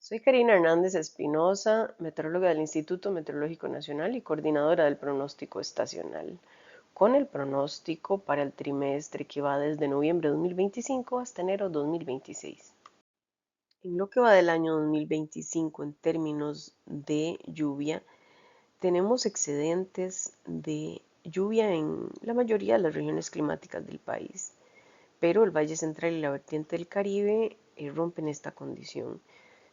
Soy Karina Hernández Espinosa, meteoróloga del Instituto Meteorológico Nacional y coordinadora del pronóstico estacional, con el pronóstico para el trimestre que va desde noviembre de 2025 hasta enero de 2026. En lo que va del año 2025 en términos de lluvia, tenemos excedentes de lluvia en la mayoría de las regiones climáticas del país, pero el Valle Central y la vertiente del Caribe rompen esta condición.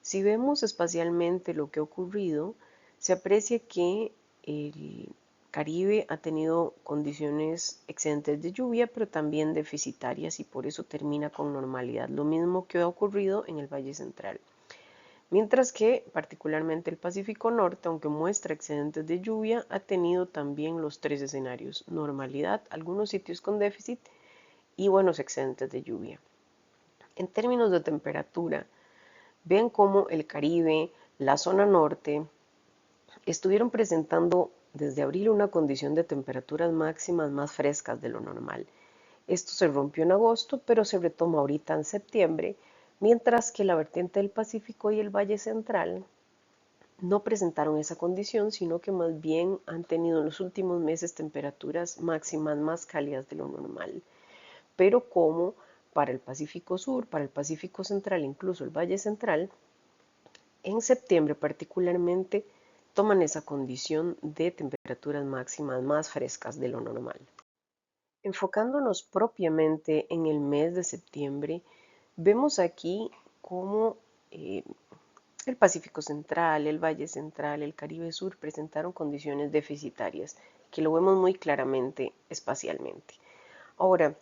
Si vemos espacialmente lo que ha ocurrido, se aprecia que el Caribe ha tenido condiciones excedentes de lluvia, pero también deficitarias y por eso termina con normalidad, lo mismo que ha ocurrido en el Valle Central. Mientras que particularmente el Pacífico Norte, aunque muestra excedentes de lluvia, ha tenido también los tres escenarios: normalidad, algunos sitios con déficit y buenos excedentes de lluvia. En términos de temperatura, vean cómo el Caribe, la zona norte, estuvieron presentando desde abril una condición de temperaturas máximas más frescas de lo normal. Esto se rompió en agosto, pero se retoma ahorita en septiembre, mientras que la vertiente del Pacífico y el Valle Central no presentaron esa condición, sino que más bien han tenido en los últimos meses temperaturas máximas más cálidas de lo normal. Pero como para el Pacífico Sur, para el Pacífico Central, incluso el Valle Central, en septiembre particularmente toman esa condición de temperaturas máximas más frescas de lo normal. Enfocándonos propiamente en el mes de septiembre, vemos aquí cómo el Pacífico Central, el Valle Central, el Caribe Sur presentaron condiciones deficitarias, que lo vemos muy claramente espacialmente. Ahora,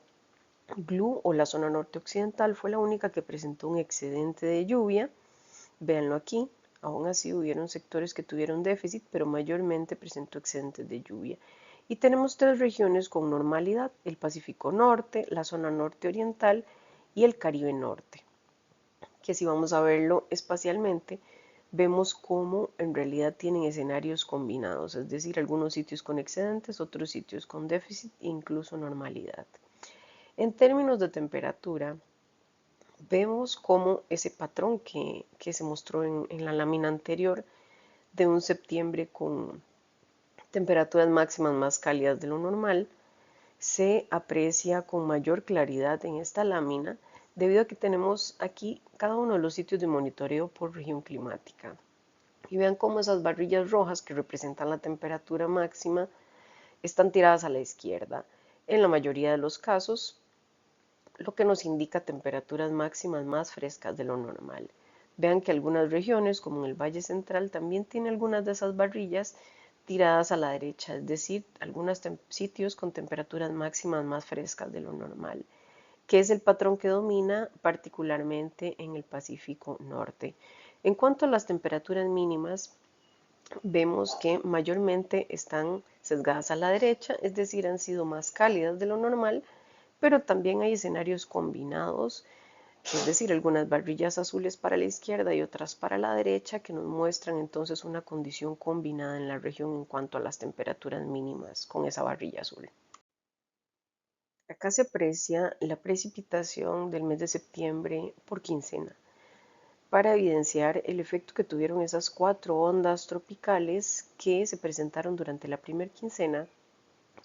Blue o la zona norte occidental fue la única que presentó un excedente de lluvia. Véanlo aquí, aún así hubieron sectores que tuvieron déficit, pero mayormente presentó excedentes de lluvia. Y tenemos tres regiones con normalidad: el Pacífico Norte, la zona norte oriental y el Caribe Norte, que si vamos a verlo espacialmente, vemos cómo en realidad tienen escenarios combinados, es decir, algunos sitios con excedentes, otros sitios con déficit e incluso normalidad. En términos de temperatura, vemos cómo ese patrón que se mostró en la lámina anterior de un septiembre con temperaturas máximas más cálidas de lo normal se aprecia con mayor claridad en esta lámina, debido a que tenemos aquí cada uno de los sitios de monitoreo por región climática. Y vean cómo esas barrillas rojas que representan la temperatura máxima están tiradas a la izquierda. En la mayoría de los casos, lo que nos indica temperaturas máximas más frescas de lo normal. Vean que algunas regiones, como en el Valle Central, también tienen algunas de esas barrillas tiradas a la derecha, es decir, algunos sitios con temperaturas máximas más frescas de lo normal, que es el patrón que domina particularmente en el Pacífico Norte. En cuanto a las temperaturas mínimas, vemos que mayormente están sesgadas a la derecha, es decir, han sido más cálidas de lo normal, pero también hay escenarios combinados, es decir, algunas barrillas azules para la izquierda y otras para la derecha, que nos muestran entonces una condición combinada en la región en cuanto a las temperaturas mínimas con esa barrilla azul. Acá se aprecia la precipitación del mes de septiembre por quincena, para evidenciar el efecto que tuvieron esas cuatro ondas tropicales que se presentaron durante la primera quincena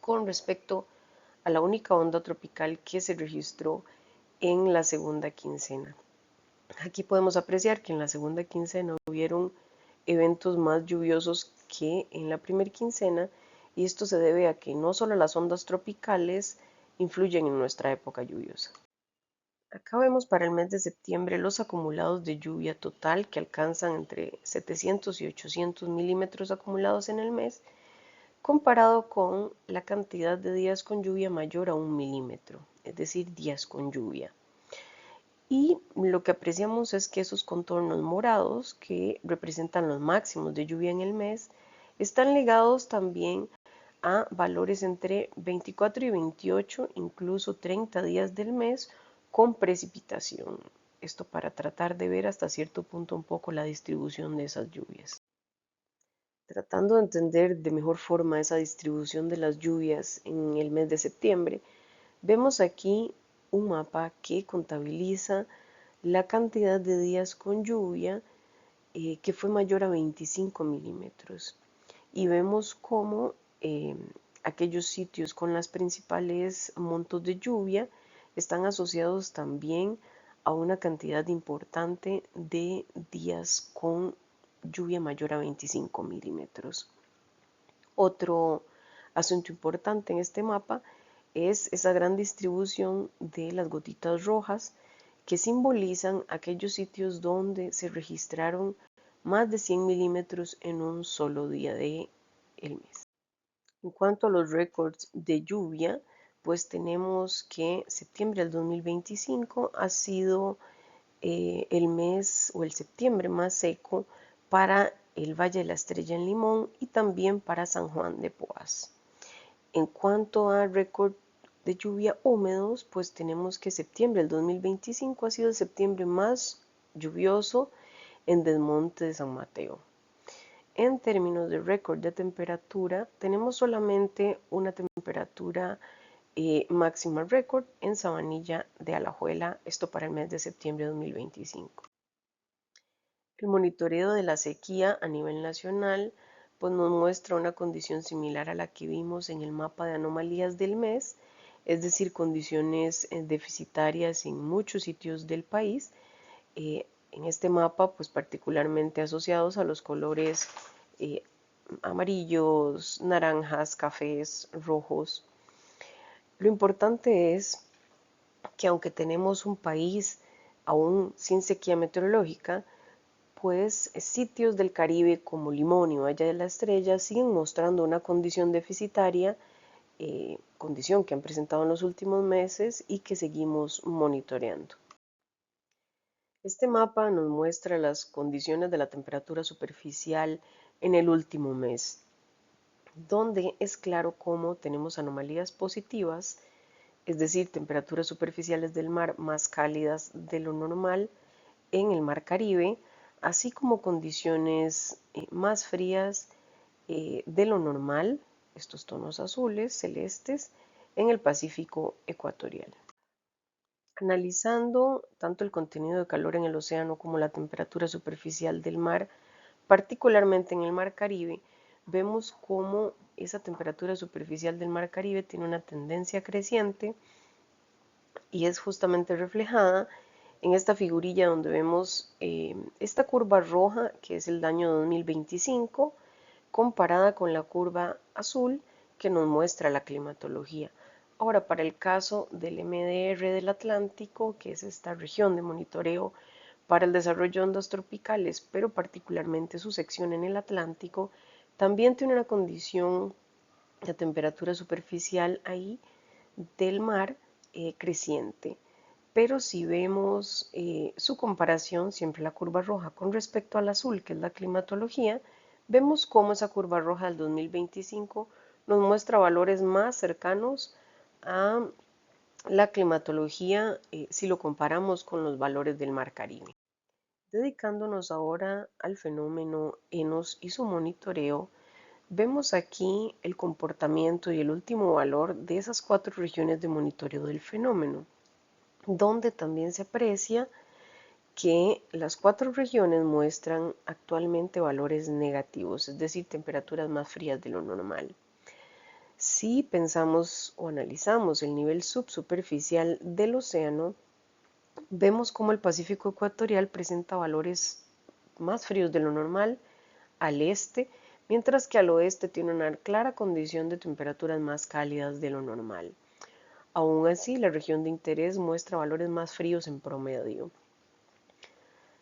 con respecto a la única onda tropical que se registró en la segunda quincena. Aquí podemos apreciar que en la segunda quincena hubieron eventos más lluviosos que en la primera quincena, y esto se debe a que no solo las ondas tropicales influyen en nuestra época lluviosa. Acá vemos para el mes de septiembre los acumulados de lluvia total, que alcanzan entre 700 y 800 milímetros acumulados en el mes, comparado con la cantidad de días con lluvia mayor a 1 milímetro, es decir, días con lluvia. Y lo que apreciamos es que esos contornos morados, que representan los máximos de lluvia en el mes, están ligados también a valores entre 24 y 28, incluso 30 días del mes con precipitación. Esto para tratar de ver hasta cierto punto un poco la distribución de esas lluvias. Tratando de entender de mejor forma esa distribución de las lluvias en el mes de septiembre, vemos aquí un mapa que contabiliza la cantidad de días con lluvia que fue mayor a 25 milímetros. Y vemos cómo aquellos sitios con las principales montos de lluvia están asociados también a una cantidad importante de días con lluvia mayor a 25 milímetros. Otro asunto importante en este mapa es esa gran distribución de las gotitas rojas que simbolizan aquellos sitios donde se registraron más de 100 milímetros en un solo día del mes. En cuanto a los récords de lluvia, pues tenemos que septiembre del 2025 ha sido el mes o el septiembre más seco para el Valle de la Estrella en Limón y también para San Juan de Poás. En cuanto a récord de lluvia húmedos, pues tenemos que septiembre del 2025 ha sido el septiembre más lluvioso en Desmonte de San Mateo. En términos de récord de temperatura, tenemos solamente una temperatura máxima récord en Sabanilla de Alajuela, esto para el mes de septiembre de 2025. El monitoreo de la sequía a nivel nacional pues nos muestra una condición similar a la que vimos en el mapa de anomalías del mes, es decir, condiciones deficitarias en muchos sitios del país. En este mapa, pues particularmente asociados a los colores amarillos, naranjas, cafés, rojos. Lo importante es que aunque tenemos un país aún sin sequía meteorológica, pues sitios del Caribe como Limón y Valle de la Estrella siguen mostrando una condición deficitaria, condición que han presentado en los últimos meses y que seguimos monitoreando. Este mapa nos muestra las condiciones de la temperatura superficial en el último mes, donde es claro cómo tenemos anomalías positivas, es decir, temperaturas superficiales del mar más cálidas de lo normal en el mar Caribe, así como condiciones más frías de lo normal, estos tonos azules, celestes, en el Pacífico ecuatorial. Analizando tanto el contenido de calor en el océano como la temperatura superficial del mar, particularmente en el mar Caribe, vemos cómo esa temperatura superficial del mar Caribe tiene una tendencia creciente y es justamente reflejada en esta figurilla donde vemos esta curva roja que es el año 2025 comparada con la curva azul que nos muestra la climatología. Ahora, para el caso del MDR del Atlántico, que es esta región de monitoreo para el desarrollo de ondas tropicales, pero particularmente su sección en el Atlántico, también tiene una condición de temperatura superficial ahí del mar creciente. Pero si vemos su comparación, siempre la curva roja con respecto al azul, que es la climatología, vemos cómo esa curva roja del 2025 nos muestra valores más cercanos a la climatología si lo comparamos con los valores del mar Caribe. Dedicándonos ahora al fenómeno ENOS y su monitoreo, vemos aquí el comportamiento y el último valor de esas 4 regiones de monitoreo del fenómeno, donde también se aprecia que las 4 regiones muestran actualmente valores negativos, es decir, temperaturas más frías de lo normal. Si pensamos o analizamos el nivel subsuperficial del océano, vemos como el Pacífico ecuatorial presenta valores más fríos de lo normal al este, mientras que al oeste tiene una clara condición de temperaturas más cálidas de lo normal. Aún así, la región de interés muestra valores más fríos en promedio.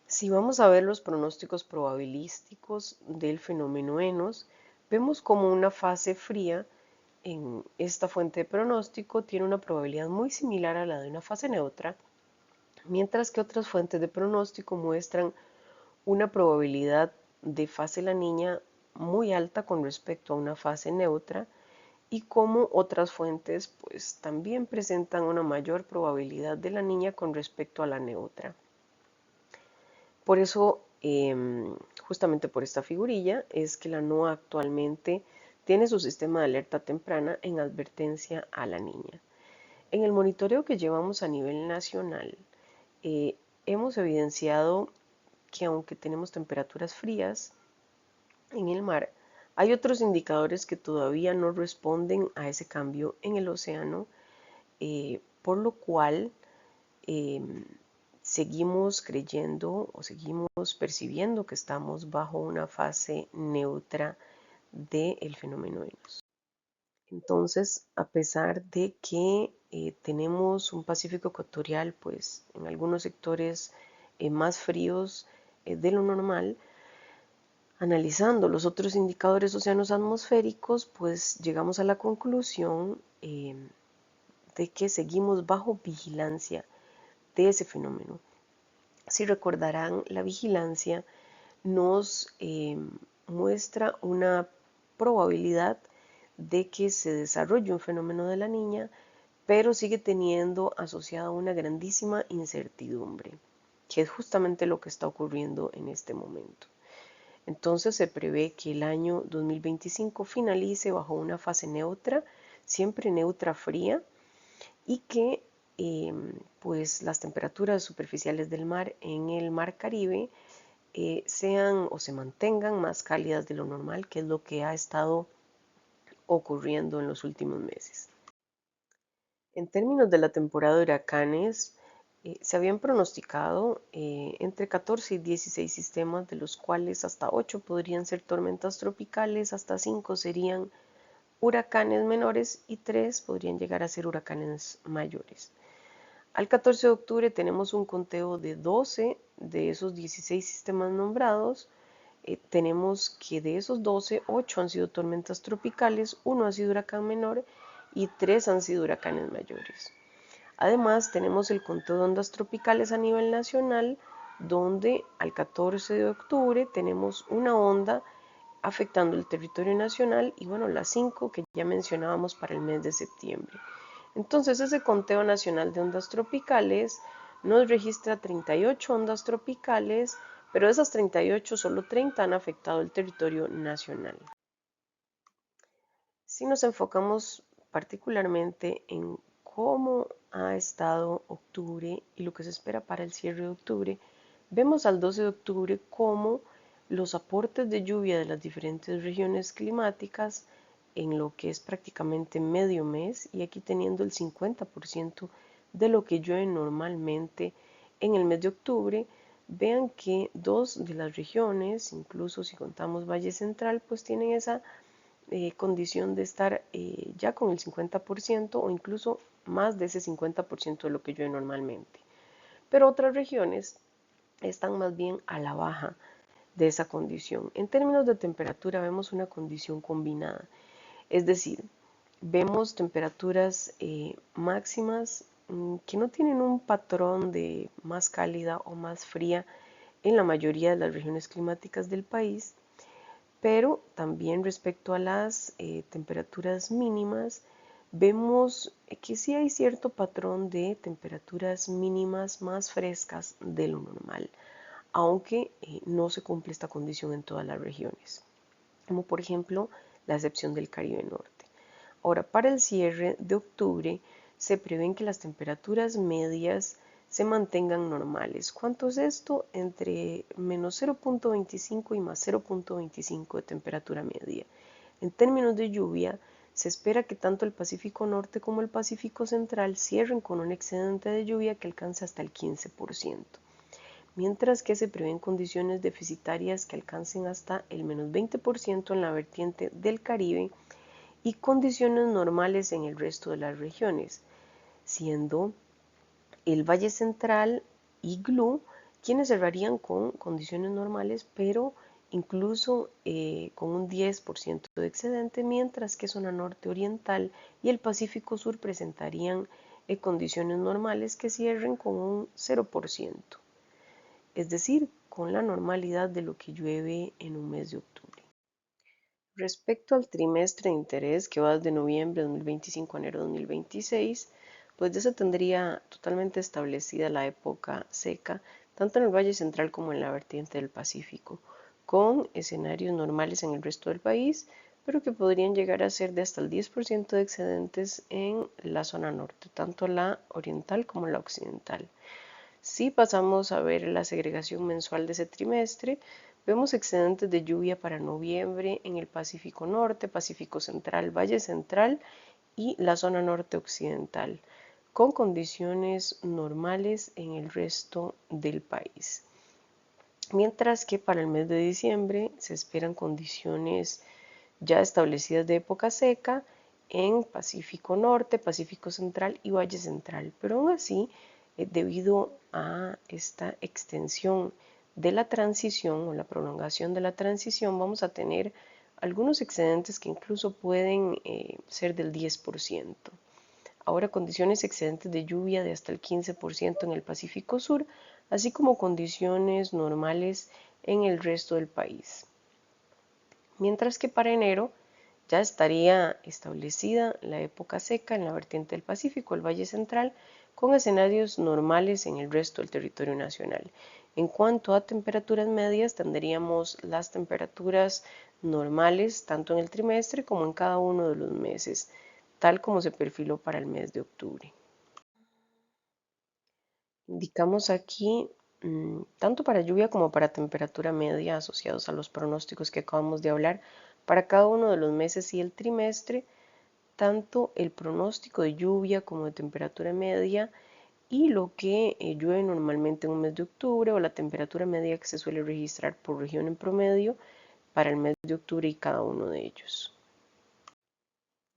Si vamos a ver los pronósticos probabilísticos del fenómeno ENOS, vemos como una fase fría en esta fuente de pronóstico tiene una probabilidad muy similar a la de una fase neutra, mientras que otras fuentes de pronóstico muestran una probabilidad de fase La Niña muy alta con respecto a una fase neutra y como otras fuentes pues también presentan una mayor probabilidad de La Niña con respecto a la neutra. Por eso, justamente por esta figurilla, es que la NOAA actualmente tiene su sistema de alerta temprana en advertencia a La Niña. En el monitoreo que llevamos a nivel nacional, hemos evidenciado que aunque tenemos temperaturas frías en el mar, hay otros indicadores que todavía no responden a ese cambio en el océano, por lo cual seguimos creyendo o seguimos percibiendo que estamos bajo una fase neutra del fenómeno Venus. Entonces, a pesar de que tenemos un Pacífico ecuatorial, pues en algunos sectores más fríos de lo normal, analizando los otros indicadores oceanos atmosféricos, pues llegamos a la conclusión de que seguimos bajo vigilancia de ese fenómeno. Si recordarán, la vigilancia nos muestra una probabilidad de que se desarrolle un fenómeno de la niña, pero sigue teniendo asociada una grandísima incertidumbre, que es justamente lo que está ocurriendo en este momento. Entonces se prevé que el año 2025 finalice bajo una fase neutra, siempre neutra fría, y que pues las temperaturas superficiales del mar en el mar Caribe sean o se mantengan más cálidas de lo normal, que es lo que ha estado ocurriendo en los últimos meses. En términos de la temporada de huracanes, se habían pronosticado entre 14 y 16 sistemas, de los cuales hasta 8 podrían ser tormentas tropicales, hasta 5 serían huracanes menores y 3 podrían llegar a ser huracanes mayores. Al 14 de octubre tenemos un conteo de 12 de esos 16 sistemas nombrados. Tenemos que de esos 12, 8 han sido tormentas tropicales, 1 ha sido huracán menor y 3 han sido huracanes mayores. Además, tenemos el conteo de ondas tropicales a nivel nacional, donde al 14 de octubre tenemos una onda afectando el territorio nacional y bueno, las 5 que ya mencionábamos para el mes de septiembre. Entonces, ese conteo nacional de ondas tropicales nos registra 38 ondas tropicales, pero de esas 38, solo 30 han afectado el territorio nacional. Si nos enfocamos particularmente en cómo ha estado octubre y lo que se espera para el cierre de octubre, vemos al 12 de octubre cómo los aportes de lluvia de las diferentes regiones climáticas en lo que es prácticamente medio mes, y aquí teniendo el 50% de lo que llueve normalmente en el mes de octubre, vean que 2 de las regiones, incluso si contamos Valle Central, pues tienen esa condición de estar ya con el 50% o incluso más de ese 50% de lo que llueve normalmente. Pero otras regiones están más bien a la baja de esa condición. En términos de temperatura vemos una condición combinada, es decir, vemos temperaturas máximas que no tienen un patrón de más cálida o más fría en la mayoría de las regiones climáticas del país, pero también respecto a las temperaturas mínimas, vemos que sí hay cierto patrón de temperaturas mínimas más frescas de lo normal, aunque no se cumple esta condición en todas las regiones, como por ejemplo la excepción del Caribe Norte. Ahora, para el cierre de octubre, se prevén que las temperaturas medias se mantengan normales. ¿Cuánto es esto? Entre menos 0.25 y más 0.25 de temperatura media. En términos de lluvia, se espera que tanto el Pacífico Norte como el Pacífico Central cierren con un excedente de lluvia que alcance hasta el 15%, mientras que se prevén condiciones deficitarias que alcancen hasta el menos 20% en la vertiente del Caribe y condiciones normales en el resto de las regiones, siendo el Valle Central y GLU quienes cerrarían con condiciones normales, pero incluso con un 10% de excedente, mientras que zona norte oriental y el Pacífico Sur presentarían condiciones normales que cierren con un 0%, es decir, con la normalidad de lo que llueve en un mes de octubre. Respecto al trimestre de interés que va desde noviembre de 2025 a enero de 2026, pues ya se tendría totalmente establecida la época seca, tanto en el Valle Central como en la vertiente del Pacífico, con escenarios normales en el resto del país, pero que podrían llegar a ser de hasta el 10% de excedentes en la zona norte, tanto la oriental como la occidental. Si pasamos a ver la segregación mensual de ese trimestre, vemos excedentes de lluvia para noviembre en el Pacífico Norte, Pacífico Central, Valle Central y la zona norte occidental, con condiciones normales en el resto del país. Mientras que para el mes de diciembre se esperan condiciones ya establecidas de época seca en Pacífico Norte, Pacífico Central y Valle Central. Pero aún así, debido a esta extensión de la transición o la prolongación de la transición, vamos a tener algunos excedentes que incluso pueden ser del 10%. Ahora condiciones excedentes de lluvia de hasta el 15% en el Pacífico Sur, así como condiciones normales en el resto del país. Mientras que para enero ya estaría establecida la época seca en la vertiente del Pacífico, el Valle Central, con escenarios normales en el resto del territorio nacional. En cuanto a temperaturas medias, tendríamos las temperaturas normales tanto en el trimestre como en cada uno de los meses, tal como se perfiló para el mes de octubre. Indicamos aquí tanto para lluvia como para temperatura media asociados a los pronósticos que acabamos de hablar para cada uno de los meses y el trimestre, tanto el pronóstico de lluvia como de temperatura media y lo que llueve normalmente en un mes de octubre o la temperatura media que se suele registrar por región en promedio para el mes de octubre y cada uno de ellos.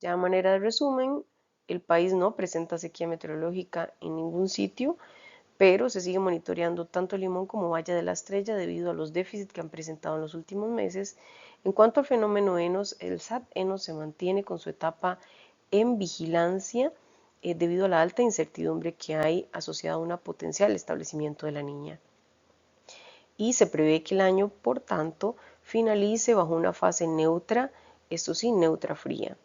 Ya a manera de resumen, el país no presenta sequía meteorológica en ningún sitio, pero se sigue monitoreando tanto Limón como Valle de la Estrella debido a los déficits que han presentado en los últimos meses. En cuanto al fenómeno ENOS, el SAT ENOS se mantiene con su etapa en vigilancia debido a la alta incertidumbre que hay asociada a un potencial establecimiento de la niña. Y se prevé que el año, por tanto, finalice bajo una fase neutra, esto sí, neutra fría.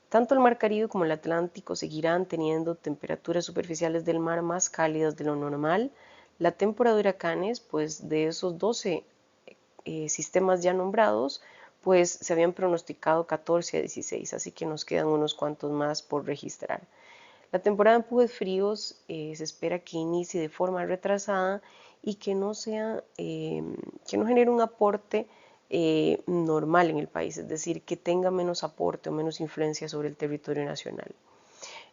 Tanto el Mar Caribe como el Atlántico seguirán teniendo temperaturas superficiales del mar más cálidas de lo normal. La temporada de huracanes, pues de esos 12 sistemas ya nombrados, pues se habían pronosticado 14 a 16, así que nos quedan unos cuantos más por registrar. La temporada de empujes fríos se espera que inicie de forma retrasada y que no genere un aporte normal en el país, es decir, que tenga menos aporte o menos influencia sobre el territorio nacional.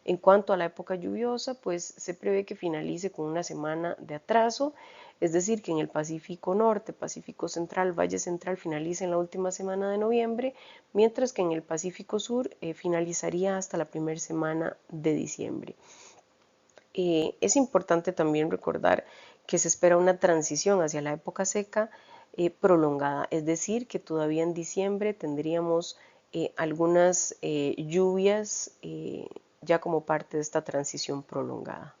En cuanto a la época lluviosa, pues se prevé que finalice con una semana de atraso, es decir, que en el Pacífico Norte, Pacífico Central, Valle Central finalice en la última semana de noviembre, mientras que en el Pacífico Sur finalizaría hasta la primera semana de diciembre. Es importante también recordar que se espera una transición hacia la época seca prolongada, es decir, que todavía en diciembre tendríamos algunas lluvias ya como parte de esta transición prolongada.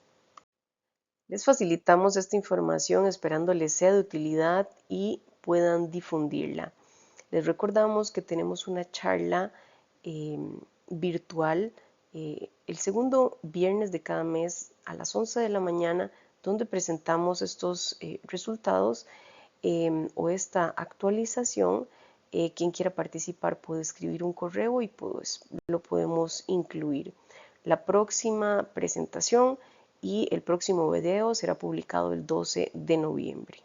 Les facilitamos esta información esperando les sea de utilidad y puedan difundirla. Les recordamos que tenemos una charla virtual el segundo viernes de cada mes a las 11 de la mañana, donde presentamos estos resultados o esta actualización. Quien quiera participar puede escribir un correo y pues lo podemos incluir. La próxima presentación y el próximo video será publicado el 12 de noviembre.